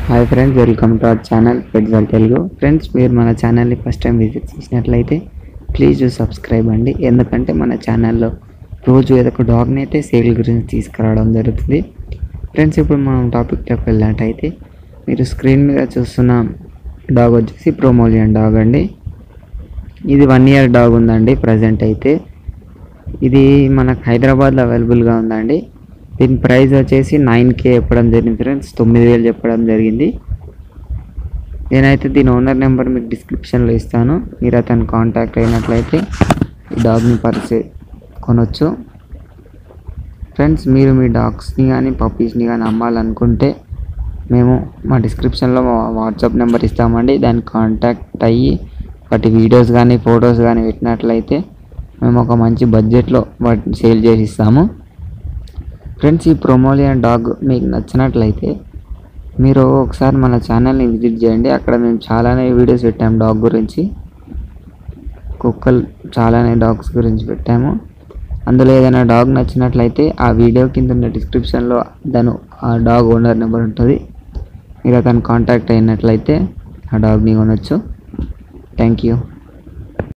Hi friends, welcome to our channel పెట్జల్ Telugu. Friends, మీరు మన ఛానల్ని ఫస్ట్ టైం విజిట్ చేసినట్లయితే ప్లీజ్ సబ్స్క్రైబ్ అండి. ఎందుకంటే మన ఛానల్లో రోజు ఏదో ఒక డాగ్ని అయితే సేల్ గురించి తీసుకురావడం జరుగుతుంది. ఫ్రెండ్స్, ఇప్పుడు మనం టాపిక్లోకి వెళ్ళినట్టయితే మీరు స్క్రీన్ మీద చూస్తున్న డాగ్ వచ్చేసి ప్రోమోలియన్ డాగ్ అండి. ఇది 1 year డాగ్ ఉందండి. ప్రజెంట్ అయితే ఇది మనకు హైదరాబాద్లో అవైలబుల్గా ఉందండి. దీని ప్రైస్ వచ్చేసి 9K చెప్పడం జరిగింది ఫ్రెండ్స్. 9,000 చెప్పడం జరిగింది. నేనైతే దీని ఓనర్ నెంబర్ మీకు డిస్క్రిప్షన్లో ఇస్తాను. మీరు అతను కాంటాక్ట్ అయినట్లయితే ఈ డాగ్ని కొనొచ్చు. ఫ్రెండ్స్, మీరు మీ డాగ్స్ని కానీ పప్పీస్ని కానీ అమ్మాలనుకుంటే మేము మా డిస్క్రిప్షన్లో మా వాట్సాప్ నెంబర్ ఇస్తామండి. దాన్ని కాంటాక్ట్ అయ్యి వాటి వీడియోస్ కానీ ఫొటోస్ కానీ పెట్టినట్లయితే మేము ఒక మంచి బడ్జెట్లో వాటిని సేల్ చేసి ఇస్తాము. ఫ్రెండ్స్, ఈ ప్రోమోలియన్ డాగ్ మీకు నచ్చినట్లయితే మీరు ఒకసారి మన ఛానల్ని విజిట్ చేయండి. అక్కడ మేము చాలానే వీడియోస్ పెట్టాము డాగ్ గురించి, కుక్కలు చాలానే డాగ్స్ గురించి పెట్టాము. అందులో ఏదైనా డాగ్ నచ్చినట్లయితే ఆ వీడియో కింద ఉన్న డిస్క్రిప్షన్లో ఆ డాగ్ ఓనర్ నెంబర్ ఉంటుంది. మీరు అతను కాంటాక్ట్ అయినట్లయితే ఆ డాగ్ని కొనొచ్చు. Thank you.